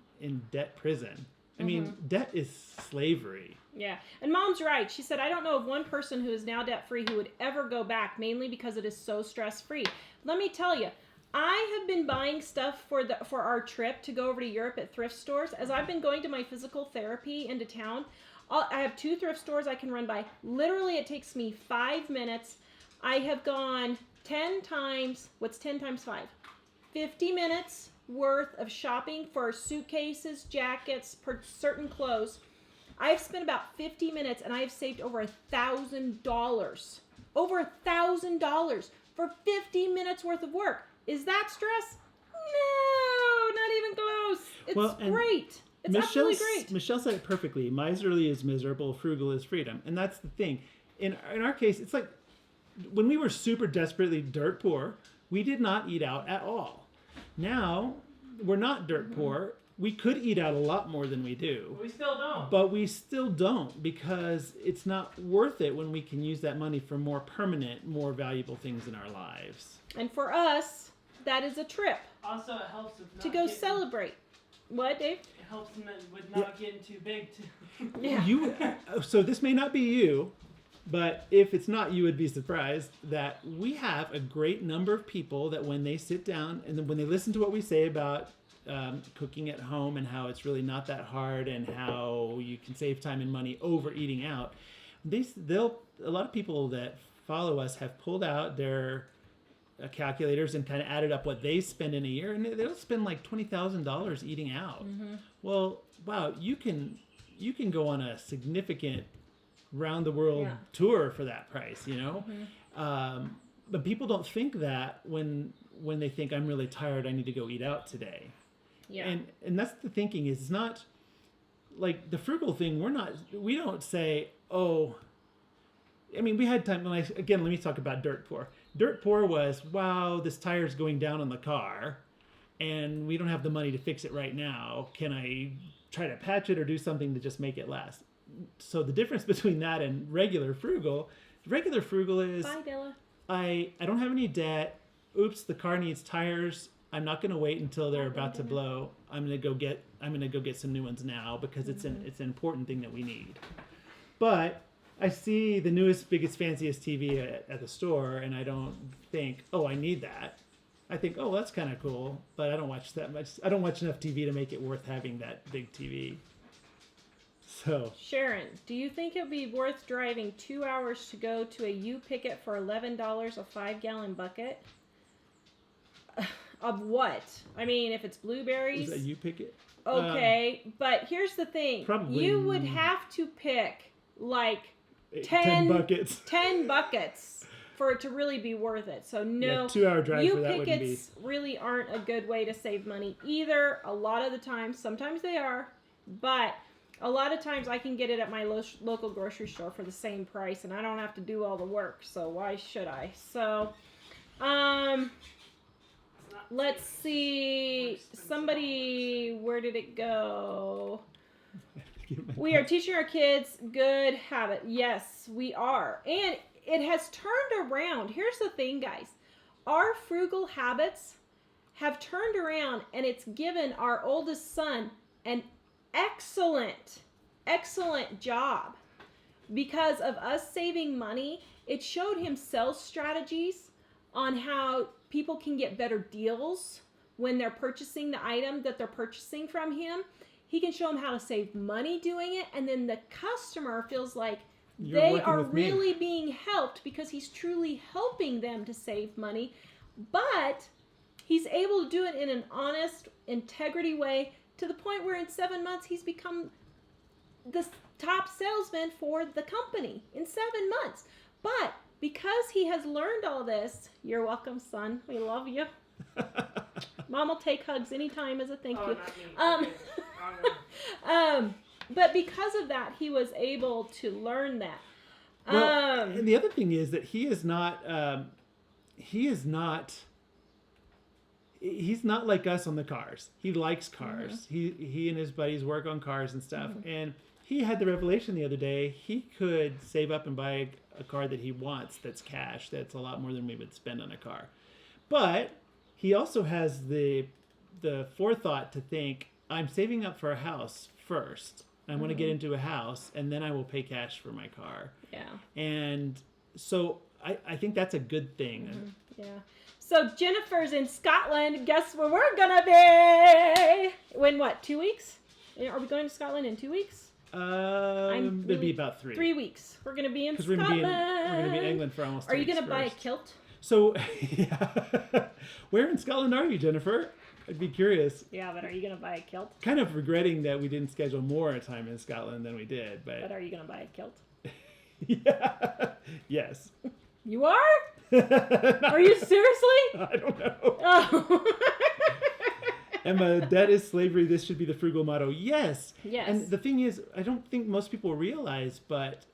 debt prison? I mean, debt is slavery. Yeah. And Mom's right. She said, I don't know of one person who is now debt-free who would ever go back, mainly because it is so stress-free. Let me tell you, I have been buying stuff for our trip to go over to Europe at thrift stores. As I've been going to my physical therapy into town, I have 2 thrift stores I can run by. Literally, it takes me 5 minutes. I have gone 10 times. What's 10 times 5? 50 minutes worth of shopping for suitcases, jackets, for certain clothes. I've spent about 50 minutes and I have saved over $1,000. Over $1,000 for 50 minutes worth of work. Is that stress? No, not even close. It's great. It's absolutely great. Michelle said it perfectly. Miserly is miserable, frugal is freedom. And that's the thing. In our case, it's like when we were super desperately dirt poor, we did not eat out at all. Now, we're not dirt poor. We could eat out a lot more than we do. We still don't. But we still don't because it's not worth it when we can use that money for more permanent, more valuable things in our lives. And for us, that is a trip Also, it helps with not to go getting, celebrate. What, Dave? It helps with not getting too big. Yeah. So this may not be you, but if it's not, you would be surprised that we have a great number of people that when they sit down and then when they listen to what we say about cooking at home and how it's really not that hard and how you can save time and money over eating out. A lot of people that follow us have pulled out their calculators and kind of added up what they spend in a year, and they'll spend like $20,000 eating out. Well, wow, you can go on a significant round the world tour for that price, you know. But people don't think that when they think, I'm really tired, I need to go eat out today. And that's the thinking. Is it's not like the frugal thing. We don't say, oh, I mean, we had time when let me talk about dirt poor. Dirt poor was, wow, this tire's going down on the car and we don't have the money to fix it right now. Can I try to patch it or do something to just make it last? So the difference between that and regular frugal is, Bye, Bella. I don't have any debt. Oops, the car needs tires. I'm not going to wait until they're about to blow. I'm going to go get some new ones now because it's an important thing that we need. But I see the newest, biggest, fanciest TV at the store, and I don't think, oh, I need that. I think, oh, that's kind of cool, but I don't watch that much. I don't watch enough TV to make it worth having that big TV. So, Sharon, do you think it would be worth driving 2 hours to go to a U-Picket for $11 a 5-gallon bucket? Of what? I mean, if it's blueberries. Is that U-Picket? Okay, but here's the thing. Probably. You would have to pick like 10 buckets. 10 buckets for it to really be worth it. So no, 2-hour drive for that wouldn't be. U-Pickets really aren't a good way to save money either. A lot of the time, sometimes they are, but a lot of times I can get it at my local grocery store for the same price, and I don't have to do all the work. So why should I? So, let's see. Somebody, where did it go? We are teaching our kids good habit. Yes, we are. And it has turned around. Here's the thing, guys. Our frugal habits have turned around, and it's given our oldest son an excellent job. Because of us saving money, it showed him sales strategies on how people can get better deals when they're purchasing the item that they're purchasing from him. He can show them how to save money doing it, and then the customer feels like they are really being helped because he's truly helping them to save money. But he's able to do it in an honest, integrity way to the point where in 7 months he's become the top salesman for the company in 7 months. But because he has learned all this, you're welcome, son. We love you. Mom will take hugs anytime as a thank you. Not me. Okay. But because of that, he was able to learn that. Well, and the other thing is that he's not like us on the cars. He likes cars. Mm-hmm. He and his buddies work on cars and stuff. Mm-hmm. And he had the revelation the other day. He could save up and buy a car that he wants that's cash. That's a lot more than we would spend on a car. But he also has the forethought to think, I'm saving up for a house first. I want to get into a house, and then I will pay cash for my car. Yeah. And so I think that's a good thing. Mm-hmm. Yeah. So Jennifer's in Scotland. Guess where we're going to be? In what, 2 weeks? Are we going to Scotland in 2 weeks? It'd be about 3. 3 weeks. We're going to be in Scotland. We're going to be in England for almost 2 weeks. Are you going to buy a kilt? So, yeah. Where in Scotland are you, Jennifer? I'd be curious. Yeah, but are you going to buy a kilt? Kind of regretting that we didn't schedule more time in Scotland than we did. But are you going to buy a kilt? Yeah. Yes. You are? Are you seriously? I don't know. Oh. Emma, that is slavery. This should be the frugal motto. Yes. Yes. And the thing is, I don't think most people realize, but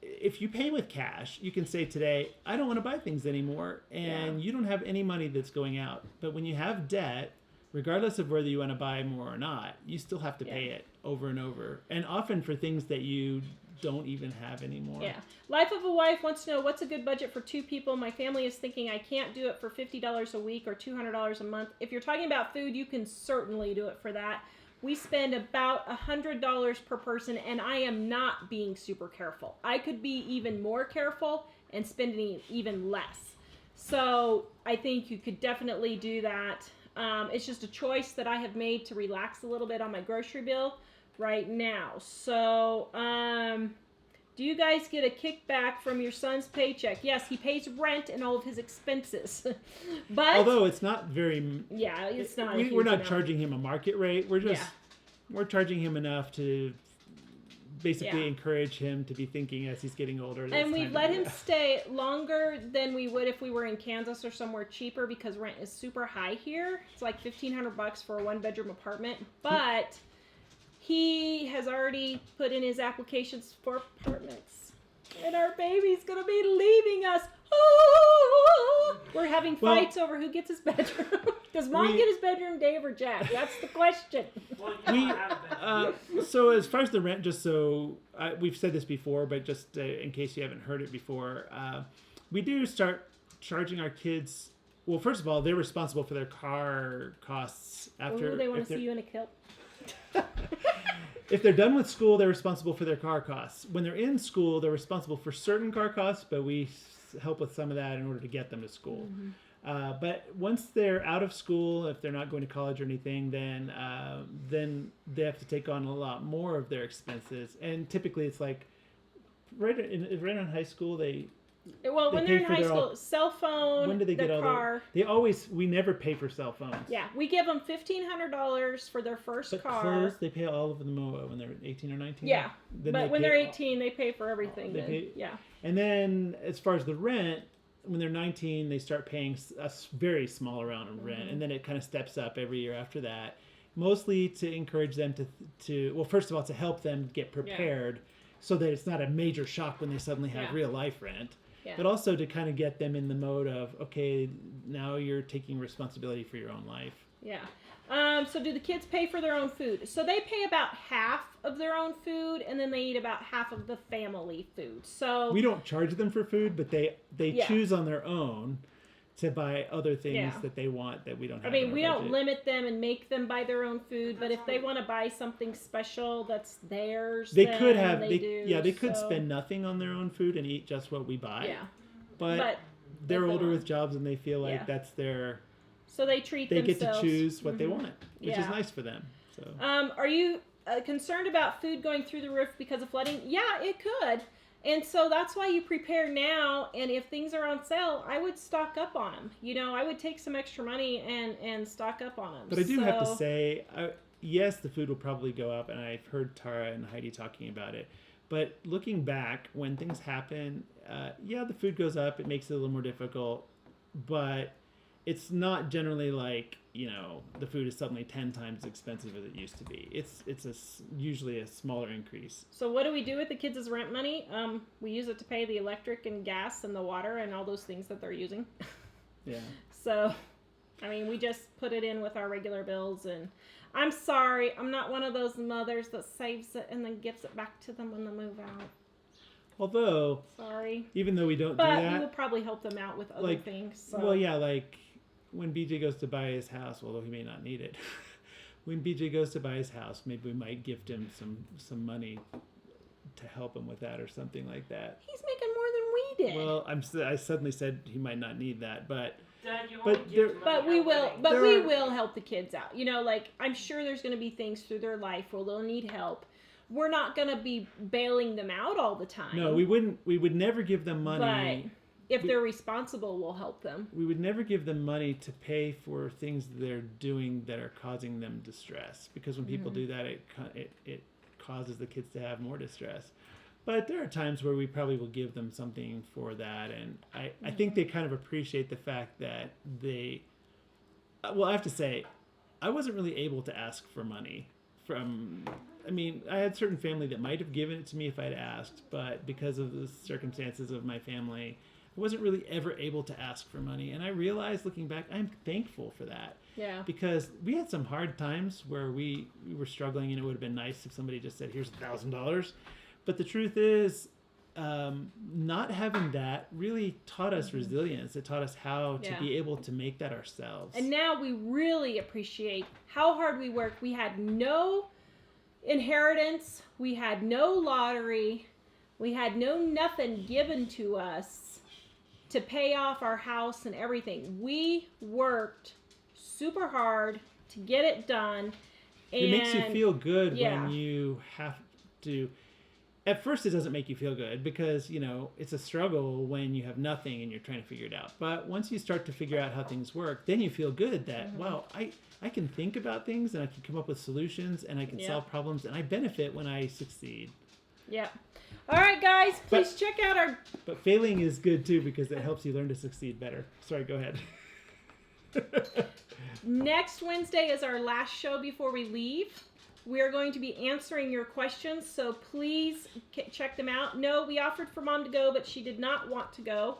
if you pay with cash, you can say today, I don't want to buy things anymore, and you don't have any money that's going out. But when you have debt, regardless of whether you want to buy more or not, you still have to pay it over and over, and often for things that you don't even have anymore. Yeah. Life of a Wife wants to know, what's a good budget for 2 people? My family is thinking I can't do it for $50 a week or $200 a month. If you're talking about food, you can certainly do it for that. We spend about $100 per person, and I am not being super careful. I could be even more careful and spending even less. So I think you could definitely do that. It's just a choice that I have made to relax a little bit on my grocery bill right now. So, do you guys get a kickback from your son's paycheck? Yes, he pays rent and all of his expenses. But although it's not very, yeah, it's not. we're not charging him a market rate. We're just we're charging him enough to basically encourage him to be thinking as he's getting older. And we've let him stay longer than we would if we were in Kansas or somewhere cheaper, because rent is super high here. It's like $1,500 for a 1-bedroom apartment. But he has already put in his applications for apartments. And our baby's going to be leaving us. Oh! We're having fights over who gets his bedroom. Does Mom get his bedroom, Dave or Jack? That's the question. So as far as the rent, just so we've said this before, but just in case you haven't heard it before, we do start charging our kids. Well, first of all, they're responsible for their car costs after. Ooh, they want to see you in a kilt. If they're done with school, they're responsible for their car costs. When they're in school, they're responsible for certain car costs, but we help with some of that in order to get them to school. Mm-hmm. But once they're out of school, if they're not going to college or anything, then they have to take on a lot more of their expenses. And typically, it's like right in high school, when they're in high school, cell phone, when do they get all car. We never pay for cell phones. Yeah, we give them $1,500 for their first car. Clothes, they pay all of them when they're 18 or 19. Yeah, but when they're 18, they pay for everything. Yeah. And then as far as the rent, when they're 19, they start paying a very small amount of rent, and then it kind of steps up every year after that. Mostly to encourage them to well, first of all, to help them get prepared so that it's not a major shock when they suddenly have real life rent. Yeah. But also to kind of get them in the mode of, okay, now you're taking responsibility for your own life. Yeah. So do the kids pay for their own food? So they pay about half of their own food, and then they eat about half of the family food. So we don't charge them for food, but they choose on their own to buy other things that they want that we don't have. I mean, we don't limit them and make them buy their own food, but if they want to buy something special that's theirs, they could spend nothing on their own food and eat just what we buy. Yeah. But they're older with jobs and they feel like that's their. So they treat themselves. They get to choose what they want, which is nice for them. So. Are you concerned about food going through the roof because of flooding? Yeah, it could. And so that's why you prepare now, and if things are on sale, I would stock up on them. I would take some extra money and stock up on them. But I do have to say, yes, the food will probably go up, and I've heard Tara and Heidi talking about it. But looking back, when things happen, the food goes up. It makes it a little more difficult, but it's not generally like, the food is suddenly 10 times as expensive as it used to be. It's usually a smaller increase. So what do we do with the kids' rent money? We use it to pay the electric and gas and the water and all those things that they're using. Yeah. So, we just put it in with our regular bills, and I'm sorry, I'm not one of those mothers that saves it and then gives it back to them when they move out. Although, sorry. Even though we don't do that. But we will probably help them out with other things. So. Well, yeah, like when BJ goes to buy his house, although he may not need it, when BJ goes to buy his house, maybe we might gift him some money to help him with that or something like that. He's making more than we did. Well, I suddenly said he might not need that, but Dad, we will help the kids out. I'm sure there's going to be things through their life where they'll need help. We're not going to be bailing them out all the time. No, we wouldn't. We would never give them money. But if they're responsible, we'll help them. We would never give them money to pay for things they're doing that are causing them distress. Because when people do that, it causes the kids to have more distress. But there are times where we probably will give them something for that. And I think they kind of appreciate the fact that they... Well, I have to say, I wasn't really able to ask for money from... I had certain family that might have given it to me if I'd asked, but because of the circumstances of my family, I wasn't really ever able to ask for money. And I realized, looking back, I'm thankful for that. Yeah. Because we had some hard times where we were struggling, and it would have been nice if somebody just said, here's $1,000. But the truth is, not having that really taught us resilience. It taught us how to be able to make that ourselves. And now we really appreciate how hard we worked. We had no inheritance. We had no lottery. We had nothing given to us to pay off our house and everything. We worked super hard to get it done. And it makes you feel good yeah. when you have to. At first, it doesn't make you feel good because, you know, it's a struggle when you have nothing and you're trying to figure it out. But once you start to figure out how things work, then you feel good that, wow, I can think about things and I can come up with solutions and I can solve problems and I benefit when I succeed. Yeah. All right, guys, please check out our... But failing is good, too, because it helps you learn to succeed better. Sorry, go ahead. Next Wednesday is our last show before we leave. We are going to be answering your questions, so please check them out. No, we offered for Mom to go, but she did not want to go.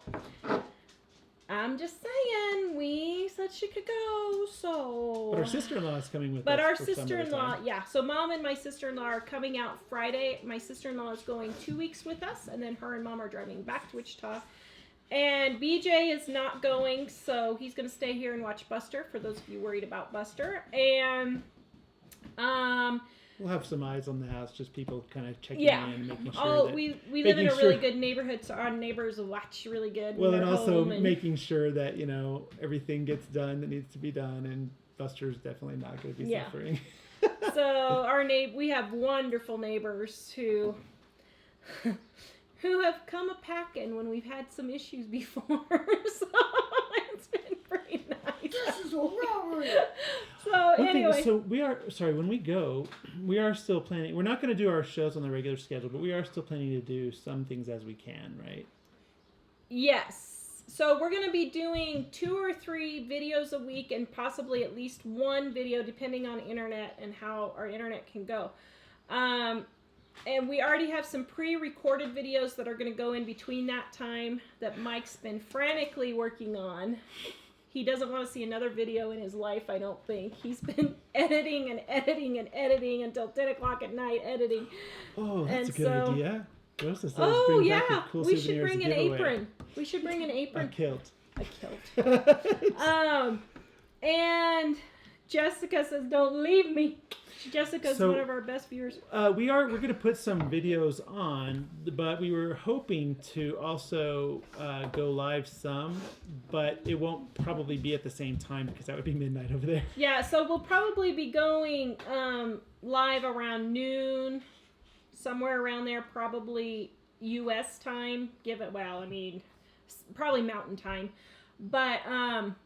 I'm just saying, we said she could go, so... But our sister-in-law is coming with us. But our sister-in-law, yeah. So Mom and my sister-in-law are coming out Friday. My sister-in-law is going 2 weeks with us, and then her and Mom are driving back to Wichita. And BJ is not going, so he's going to stay here and watch Buster, for those of you worried about Buster. And... we'll have some eyes on the house, just people kind of checking in and making sure that... we live in a really good neighborhood, so our neighbors watch really good. Well, and also making sure that, you know, everything gets done that needs to be done, and Buster's definitely not going to be suffering. So we have wonderful neighbors who have come a-packing when we've had some issues before, so it's been pretty nice. This is a robbery! So anyway. So when we go, we are still planning, we're not going to do our shows on the regular schedule, but we are still planning to do some things as we can, right? Yes. So we're going to be doing 2 or 3 videos a week and possibly at least 1 video depending on internet and how our internet can go. And we already have some pre-recorded videos that are going to go in between that time that Mike's been frantically working on. He doesn't want to see another video in his life, I don't think. He's been editing and editing and editing until 10 o'clock at night editing. Oh, that's a good idea. Rosa says we should bring an apron. We should bring an apron. A kilt. A kilt. And Jessica says, don't leave me. Jessica's one of our best viewers. We're going to put some videos on, but we were hoping to also go live some, but it won't probably be at the same time because that would be midnight over there. Yeah, so we'll probably be going live around noon, somewhere around there, probably U.S. time. Probably Mountain time. But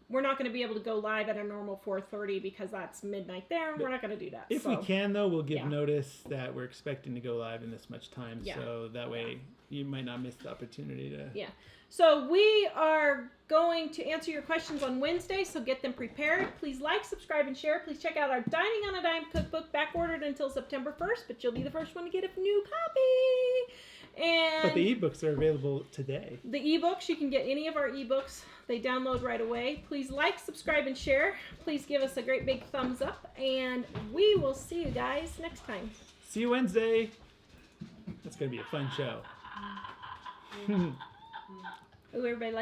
we're not going to be able to go live at a normal 4:30 because that's midnight there. We're not going to do that. If we can, though, we'll give notice that we're expecting to go live in this much time. Yeah. So that way you might not miss the opportunity to... Yeah. So we are going to answer your questions on Wednesday, so get them prepared. Please like, subscribe, and share. Please check out our Dining on a Dime cookbook, back-ordered until September 1st, but you'll be the first one to get a new copy. But the ebooks are available today. The ebooks, you can get any of our ebooks. They download right away. Please like, subscribe, and share. Please give us a great big thumbs up, and we will see you guys next time. See you Wednesday. That's going to be a fun show. Ooh, everybody